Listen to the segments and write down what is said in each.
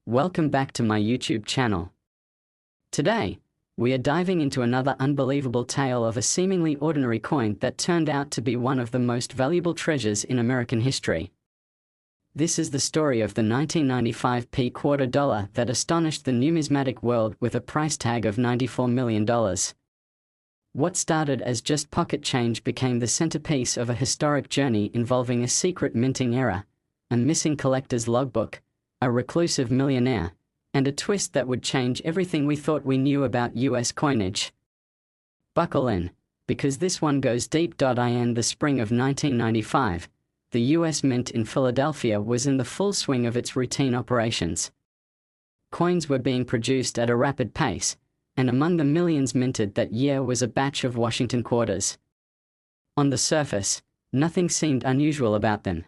Welcome back to my YouTube channel. Today, we are diving into another unbelievable tale of a seemingly ordinary coin that turned out to be one of the most valuable treasures in American history. This is the story of the 1995 quarter dollar that astonished the numismatic world with a price tag of $94 million. What started as just pocket change became the centerpiece of a historic journey involving a secret minting error, a missing collector's logbook, a reclusive millionaire, and a twist that would change everything we thought we knew about US coinage. Buckle in, because this one goes deep. In the spring of 1995, the US Mint in Philadelphia was in the full swing of its routine operations. Coins were being produced at a rapid pace, and among the millions minted that year was a batch of Washington quarters. On the surface, nothing seemed unusual about them.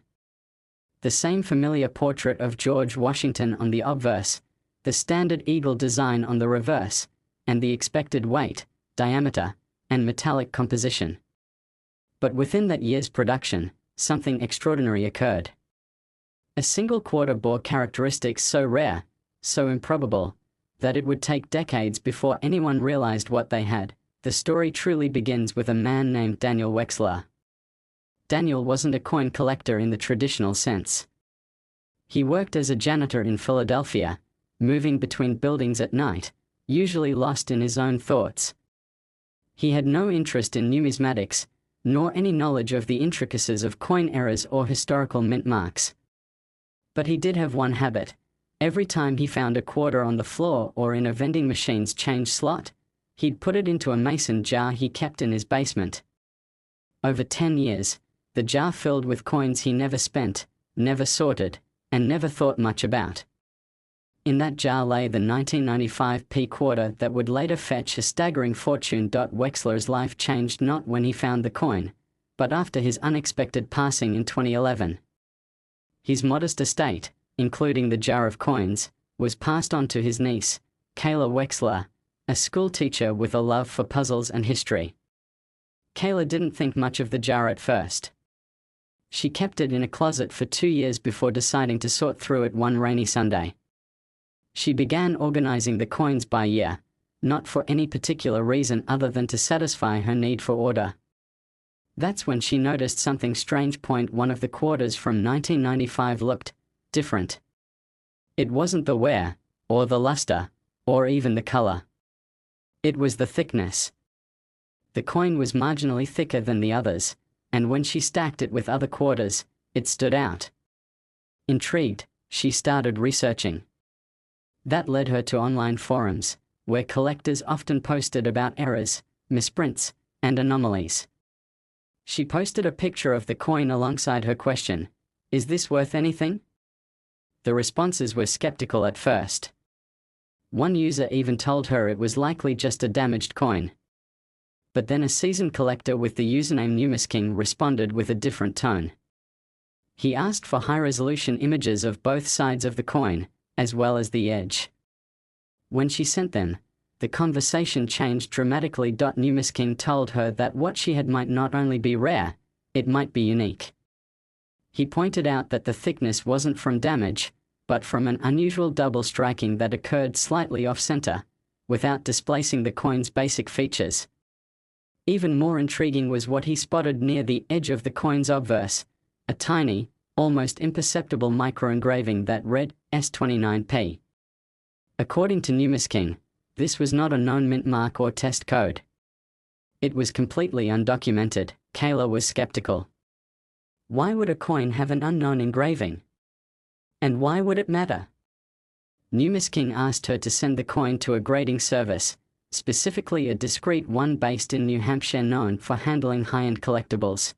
The same familiar portrait of George Washington on the obverse, the standard eagle design on the reverse, and the expected weight, diameter, and metallic composition. But within that year's production, something extraordinary occurred. A single quarter bore characteristics so rare, so improbable, that it would take decades before anyone realized what they had. The story truly begins with a man named Daniel Wexler. Daniel wasn't a coin collector in the traditional sense. He worked as a janitor in Philadelphia, moving between buildings at night, usually lost in his own thoughts. He had no interest in numismatics, nor any knowledge of the intricacies of coin errors or historical mint marks. But he did have one habit. Every time he found a quarter on the floor or in a vending machine's change slot, he'd put it into a mason jar he kept in his basement. Over 10 years, the jar filled with coins he never spent, never sorted, and never thought much about. In that jar lay the 1995 quarter that would later fetch a staggering fortune. Wexler's life changed not when he found the coin, but after his unexpected passing in 2011. His modest estate, including the jar of coins, was passed on to his niece, Kayla Wexler, a schoolteacher with a love for puzzles and history. Kayla didn't think much of the jar at first. She kept it in a closet for 2 years before deciding to sort through it one rainy Sunday. She began organizing the coins by year, not for any particular reason other than to satisfy her need for order. That's when she noticed something strange. One of the quarters from 1995 looked different. It wasn't the wear, or the luster, or even the color. It was the thickness. The coin was marginally thicker than the others, and when she stacked it with other quarters, it stood out. Intrigued, she started researching. That led her to online forums, where collectors often posted about errors, misprints, and anomalies. She posted a picture of the coin alongside her question, "Is this worth anything?" The responses were skeptical at first. One user even told her it was likely just a damaged coin. But then a seasoned collector with the username NumisKing responded with a different tone. He asked for high-resolution images of both sides of the coin, as well as the edge. When she sent them, the conversation changed dramatically. NumisKing told her that what she had might not only be rare, it might be unique. He pointed out that the thickness wasn't from damage, but from an unusual double striking that occurred slightly off-center, without displacing the coin's basic features. Even more intriguing was what he spotted near the edge of the coin's obverse, a tiny, almost imperceptible micro-engraving that read S29P. According to NumisKing, this was not a known mint mark or test code. It was completely undocumented. Kayla was skeptical. Why would a coin have an unknown engraving? And why would it matter? NumisKing asked her to send the coin to a grading service, specifically a discreet one based in New Hampshire known for handling high-end collectibles.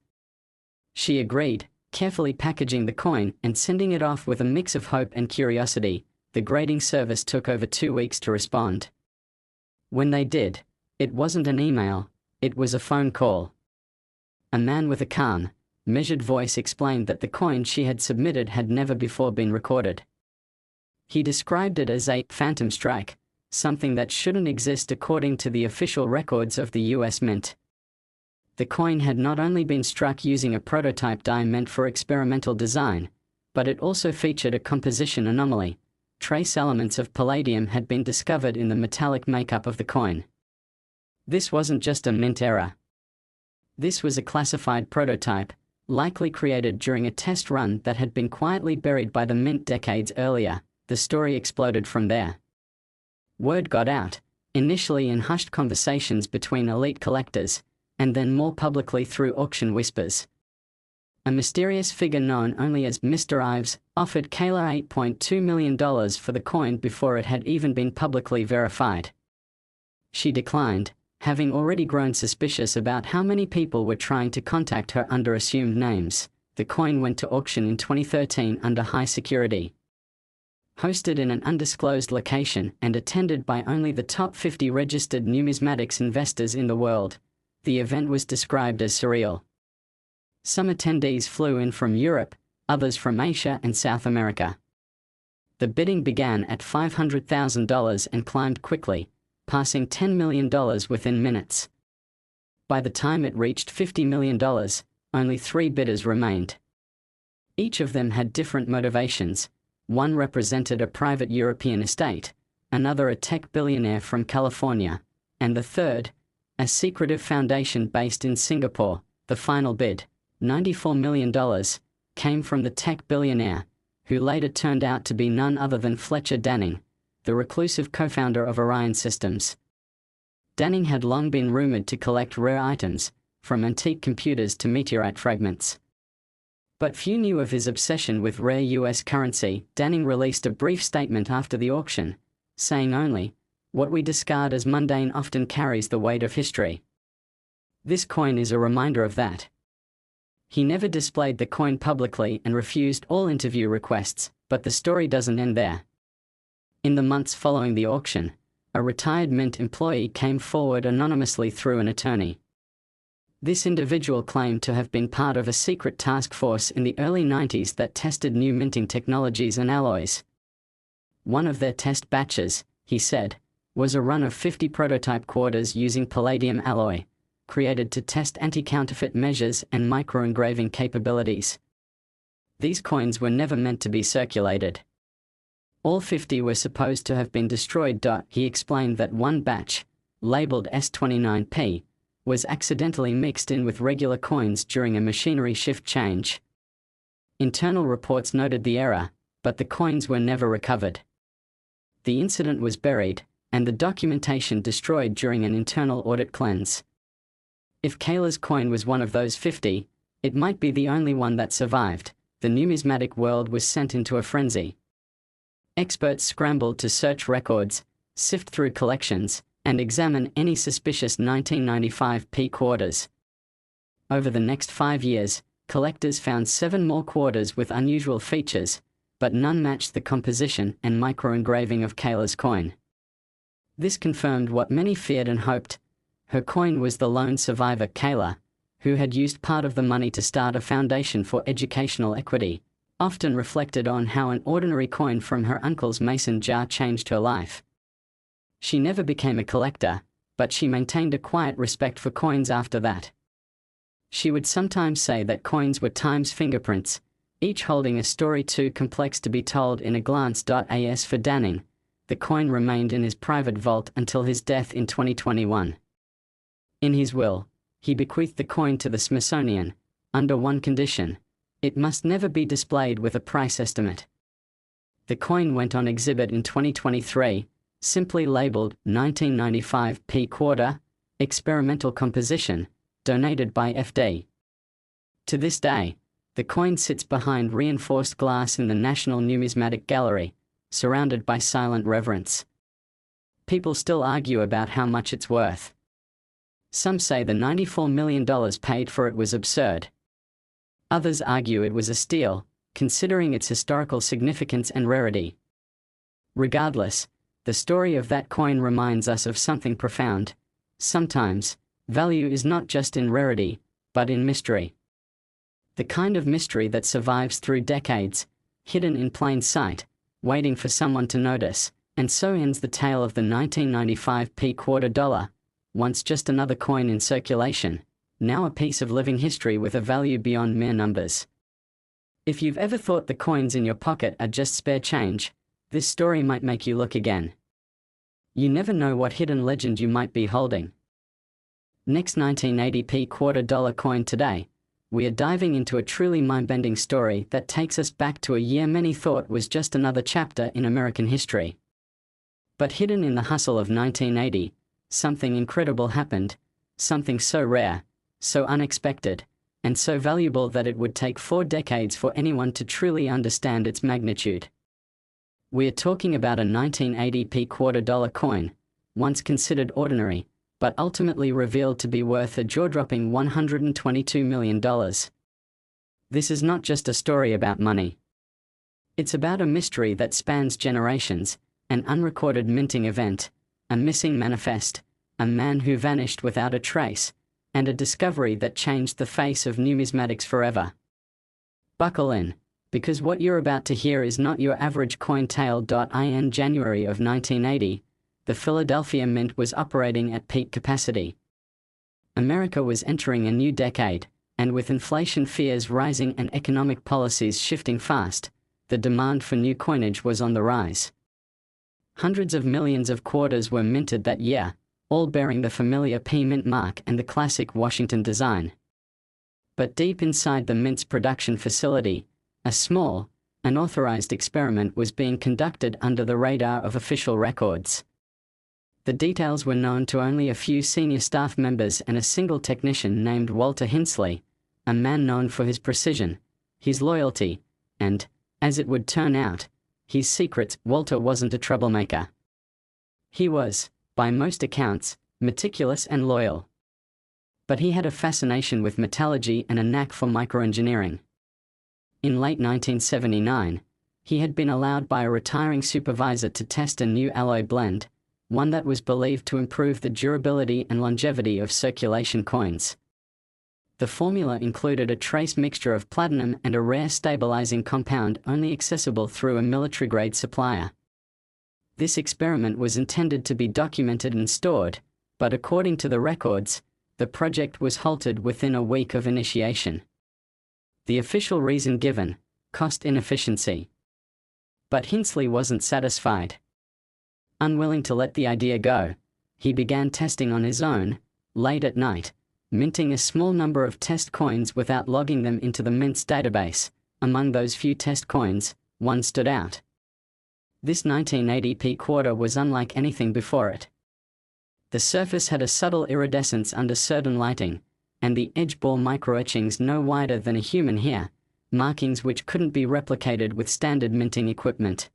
She agreed, carefully packaging the coin and sending it off with a mix of hope and curiosity. The grading service took over 2 weeks to respond. When they did, it wasn't an email, it was a phone call. A man with a calm, measured voice explained that the coin she had submitted had never before been recorded. He described it as a phantom strike, something that shouldn't exist according to the official records of the US Mint. The coin had not only been struck using a prototype die meant for experimental design, but it also featured a composition anomaly, trace elements of palladium had been discovered in the metallic makeup of the coin. This wasn't just a mint error. This was a classified prototype, likely created during a test run that had been quietly buried by the mint decades earlier. The story exploded from there. Word got out, initially in hushed conversations between elite collectors, and then more publicly through auction whispers. A mysterious figure known only as Mr. Ives offered Kayla $8.2 million for the coin before it had even been publicly verified. She declined, having already grown suspicious about how many people were trying to contact her under assumed names. The coin went to auction in 2013 under high security. Hosted in an undisclosed location and attended by only the top 50 registered numismatics investors in the world, the event was described as surreal. Some attendees flew in from Europe, others from Asia and South America. The bidding began at $500,000 and climbed quickly, passing $10 million within minutes. By the time it reached $50 million, only 3 bidders remained. Each of them had different motivations. One represented a private European estate, another a tech billionaire from California, and the third, a secretive foundation based in Singapore. The final bid, $94 million, came from the tech billionaire, who later turned out to be none other than Fletcher Danning, the reclusive co-founder of Orion Systems. Danning had long been rumored to collect rare items, from antique computers to meteorite fragments. But few knew of his obsession with rare US currency. Danning released a brief statement after the auction, saying only, "What we discard as mundane often carries the weight of history." This coin is a reminder of that. He never displayed the coin publicly and refused all interview requests, but the story doesn't end there. In the months following the auction, a retired Mint employee came forward anonymously through an attorney. This individual claimed to have been part of a secret task force in the early 90s that tested new minting technologies and alloys. One of their test batches, he said, was a run of 50 prototype quarters using palladium alloy, created to test anti-counterfeit measures and microengraving capabilities. These coins were never meant to be circulated. All 50 were supposed to have been destroyed. He explained that one batch, labeled S29P, was accidentally mixed in with regular coins during a machinery shift change. Internal reports noted the error, but the coins were never recovered. The incident was buried, and the documentation destroyed during an internal audit cleanse. If Kayla's coin was one of those 50, it might be the only one that survived. The numismatic world was sent into a frenzy. Experts scrambled to search records, sift through collections, and examine any suspicious 1995 P quarters. Over the next 5 years, collectors found 7 more quarters with unusual features, but none matched the composition and microengraving of Kayla's coin. This confirmed what many feared and hoped. Her coin was the lone survivor. Kayla, who had used part of the money to start a foundation for educational equity, often reflected on how an ordinary coin from her uncle's mason jar changed her life. She never became a collector, but she maintained a quiet respect for coins after that. She would sometimes say that coins were time's fingerprints, each holding a story too complex to be told in a glance. As for Danning, the coin remained in his private vault until his death in 2021. In his will, he bequeathed the coin to the Smithsonian, under one condition: it must never be displayed with a price estimate. The coin went on exhibit in 2023, simply labeled 1995 P quarter, experimental composition, donated by FD. To this day, the coin sits behind reinforced glass in the National Numismatic Gallery, surrounded by silent reverence. People still argue about how much it's worth. Some say the $94 million paid for it was absurd. Others argue it was a steal, considering its historical significance and rarity. Regardless, the story of that coin reminds us of something profound. Sometimes, value is not just in rarity, but in mystery. The kind of mystery that survives through decades, hidden in plain sight, waiting for someone to notice. And so ends the tale of the 1995 P quarter dollar, once just another coin in circulation, now a piece of living history with a value beyond mere numbers. If you've ever thought the coins in your pocket are just spare change, This story might make you look again. You never know what hidden legend you might be holding. Next 1980p $quarter coin today, we are diving into a truly mind-bending story that takes us back to a year many thought was just another chapter in American history. But hidden in the hustle of 1980, something incredible happened, something so rare, so unexpected, and so valuable that it would take 4 decades for anyone to truly understand its magnitude. We are talking about a 1980p $quarter coin, once considered ordinary, but ultimately revealed to be worth a jaw-dropping $122 million. This is not just a story about money. It's about a mystery that spans generations, an unrecorded minting event, a missing manifest, a man who vanished without a trace, and a discovery that changed the face of numismatics forever. Buckle in, because what you're about to hear is not your average coin tale. In January of 1980, the Philadelphia Mint was operating at peak capacity. America was entering a new decade, and with inflation fears rising and economic policies shifting fast, the demand for new coinage was on the rise. Hundreds of millions of quarters were minted that year, all bearing the familiar P Mint mark and the classic Washington design. But deep inside the Mint's production facility, a small, unauthorized experiment was being conducted under the radar of official records. The details were known to only a few senior staff members and a single technician named Walter Hinsley, a man known for his precision, his loyalty, and, as it would turn out, his secrets. Walter wasn't a troublemaker. He was, by most accounts, meticulous and loyal. But he had a fascination with metallurgy and a knack for microengineering. In late 1979, he had been allowed by a retiring supervisor to test a new alloy blend, one that was believed to improve the durability and longevity of circulation coins. The formula included a trace mixture of platinum and a rare stabilizing compound only accessible through a military-grade supplier. This experiment was intended to be documented and stored, but according to the records, the project was halted within a week of initiation. The official reason given: cost inefficiency. But Hinsley wasn't satisfied. Unwilling to let the idea go, he began testing on his own, late at night, minting a small number of test coins without logging them into the Mint's database. Among those few test coins, one stood out. This 1980p quarter was unlike anything before it. The surface had a subtle iridescence under certain lighting, and the edge bore microetchings no wider than a human hair, markings which couldn't be replicated with standard minting equipment.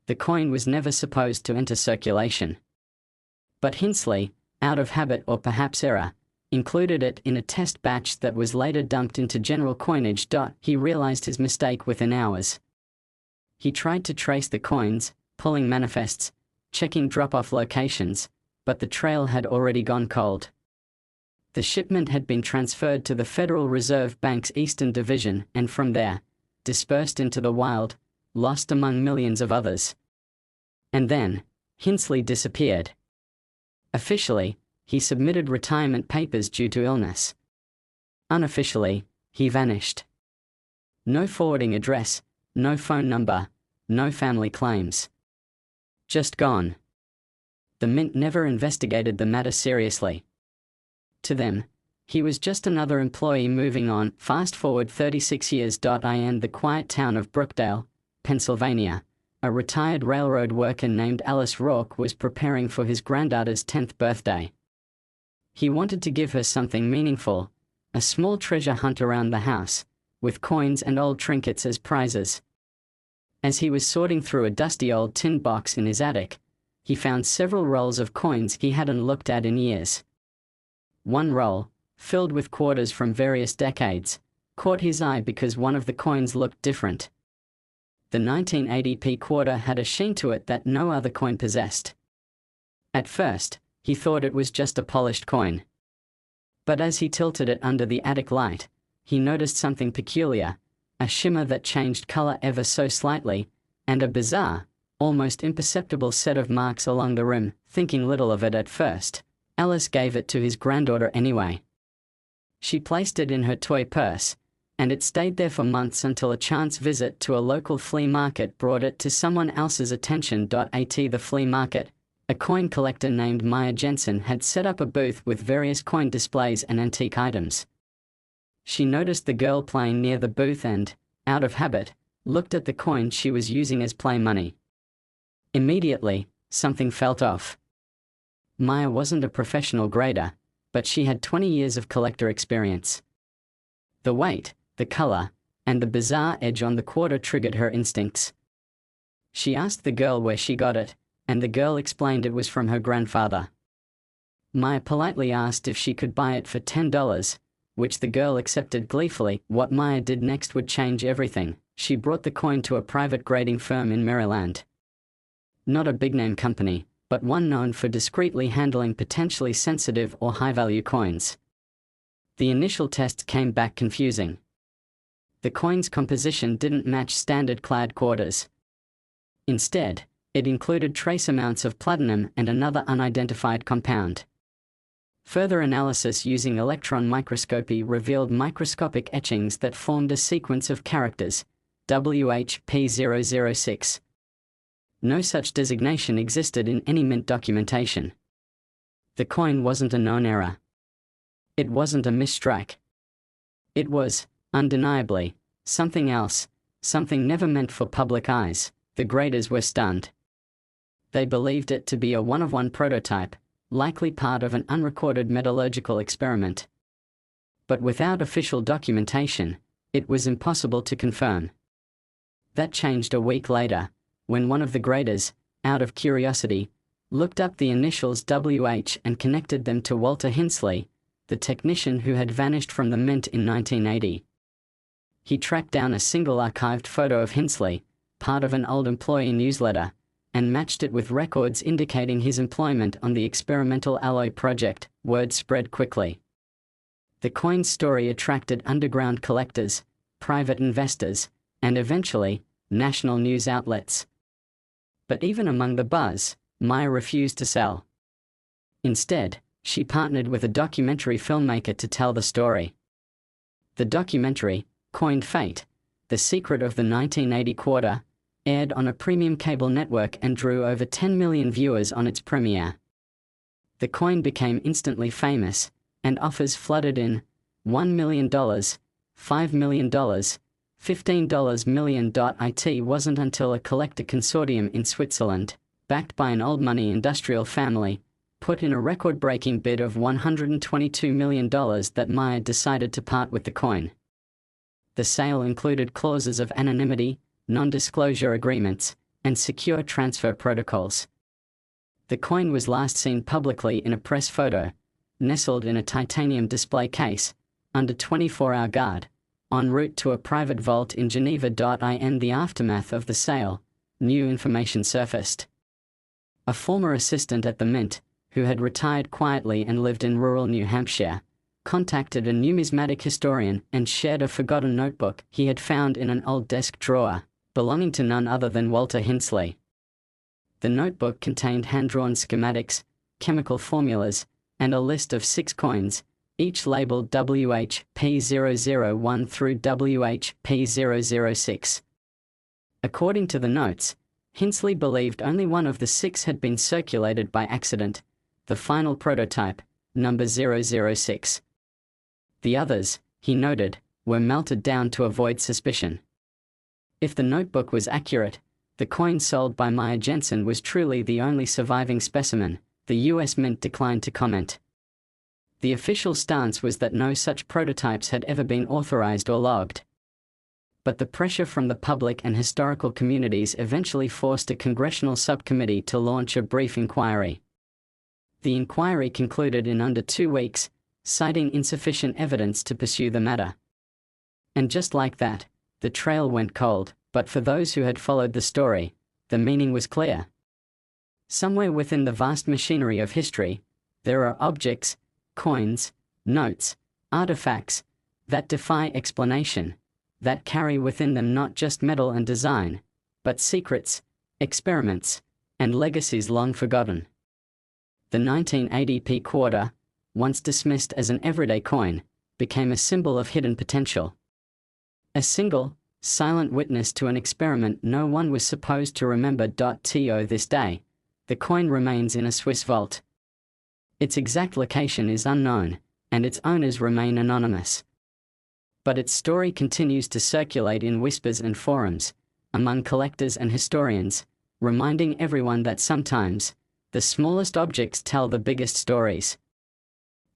The coin was never supposed to enter circulation. But Hinsley, out of habit or perhaps error, included it in a test batch that was later dumped into general coinage. He realized his mistake within hours. He tried to trace the coins, pulling manifests, checking drop-off locations, but the trail had already gone cold. The shipment had been transferred to the Federal Reserve Bank's Eastern Division and from there, dispersed into the wild, lost among millions of others. And then, Hinsley disappeared. Officially, he submitted retirement papers due to illness. Unofficially, he vanished. No forwarding address, no phone number, no family claims. Just gone. The Mint never investigated the matter seriously. To them, he was just another employee moving on. Fast forward 36 years. In the quiet town of Brookdale, Pennsylvania, a retired railroad worker named Alice Rourke was preparing for his granddaughter's 10th birthday. He wanted to give her something meaningful, a small treasure hunt around the house, with coins and old trinkets as prizes. As he was sorting through a dusty old tin box in his attic, he found several rolls of coins he hadn't looked at in years. One roll, filled with quarters from various decades, caught his eye because one of the coins looked different. The 1980p quarter had a sheen to it that no other coin possessed. At first, he thought it was just a polished coin. But as he tilted it under the attic light, he noticed something peculiar, a shimmer that changed color ever so slightly, and a bizarre, almost imperceptible set of marks along the rim. Thinking little of it at first, Alice gave it to his granddaughter anyway. She placed it in her toy purse, and it stayed there for months until a chance visit to a local flea market brought it to someone else's attention. At the flea market, a coin collector named Maya Jensen had set up a booth with various coin displays and antique items. She noticed the girl playing near the booth and, out of habit, looked at the coin she was using as play money. Immediately, something felt off. Maya wasn't a professional grader, but she had 20 years of collector experience. The weight, the color, and the bizarre edge on the quarter triggered her instincts. She asked the girl where she got it, and the girl explained it was from her grandfather. Maya politely asked if she could buy it for $10, which the girl accepted gleefully. What Maya did next would change everything. She brought the coin to a private grading firm in Maryland. Not a big-name company, but one known for discreetly handling potentially sensitive or high-value coins. The initial tests came back confusing. The coin's composition didn't match standard clad quarters. Instead, it included trace amounts of platinum and another unidentified compound. Further analysis using electron microscopy revealed microscopic etchings that formed a sequence of characters, WHP006. No such designation existed in any mint documentation. The coin wasn't a known error. It wasn't a misstrike. It was, undeniably, something else, something never meant for public eyes. The graders were stunned. They believed it to be a one-of-one prototype, likely part of an unrecorded metallurgical experiment. But without official documentation, it was impossible to confirm. That changed a week later, when one of the graders, out of curiosity, looked up the initials WH and connected them to Walter Hinsley, the technician who had vanished from the mint in 1980. He tracked down a single archived photo of Hinsley, part of an old employee newsletter, and matched it with records indicating his employment on the experimental alloy project. Word spread quickly. The coin's story attracted underground collectors, private investors, and eventually, national news outlets. But even among the buzz, Maya refused to sell. Instead, she partnered with a documentary filmmaker to tell the story. The documentary, coined Fate, The Secret of the 1980 Quarter, aired on a premium cable network and drew over 10 million viewers on its premiere. The coin became instantly famous, and offers flooded in. $1 million, $5 million, $15 million. It wasn't until a collector consortium in Switzerland, backed by an old money industrial family, put in a record-breaking bid of $122 million that Maya decided to part with the coin. The sale included clauses of anonymity, non-disclosure agreements, and secure transfer protocols. The coin was last seen publicly in a press photo, nestled in a titanium display case, under 24-hour guard, en route to a private vault in Geneva. In the aftermath of the sale, new information surfaced. A former assistant at the mint, who had retired quietly and lived in rural New Hampshire, contacted a numismatic historian and shared a forgotten notebook he had found in an old desk drawer, belonging to none other than Walter Hinsley. The notebook contained hand-drawn schematics, chemical formulas, and a list of 6 coins, each labeled WHP001 through WHP006. According to the notes, Hinsley believed only one of the 6 had been circulated by accident, the final prototype, number 006. The others, he noted, were melted down to avoid suspicion. If the notebook was accurate, the coin sold by Maya Jensen was truly the only surviving specimen. The US Mint declined to comment. The official stance was that no such prototypes had ever been authorized or logged. But the pressure from the public and historical communities eventually forced a congressional subcommittee to launch a brief inquiry. The inquiry concluded in under 2 weeks, citing insufficient evidence to pursue the matter. And just like that, the trail went cold, but for those who had followed the story, the meaning was clear. Somewhere within the vast machinery of history, there are objects, coins, notes, artifacts, that defy explanation, that carry within them not just metal and design, but secrets, experiments, and legacies long forgotten. The 1980p quarter, once dismissed as an everyday coin, became a symbol of hidden potential. A single, silent witness to an experiment no one was supposed to remember. To this day, the coin remains in a Swiss vault. Its exact location is unknown, and its owners remain anonymous. But its story continues to circulate in whispers and forums, among collectors and historians, reminding everyone that sometimes, the smallest objects tell the biggest stories.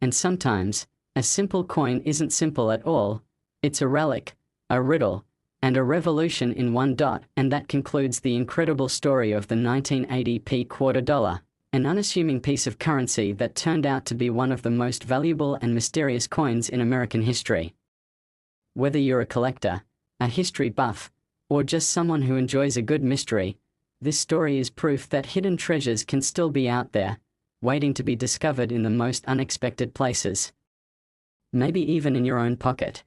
And sometimes, a simple coin isn't simple at all, it's a relic, a riddle, and a revolution in one. And that concludes the incredible story of the 1980p quarter dollar, an unassuming piece of currency that turned out to be one of the most valuable and mysterious coins in American history. Whether you're a collector, a history buff, or just someone who enjoys a good mystery, this story is proof that hidden treasures can still be out there, waiting to be discovered in the most unexpected places. Maybe even in your own pocket.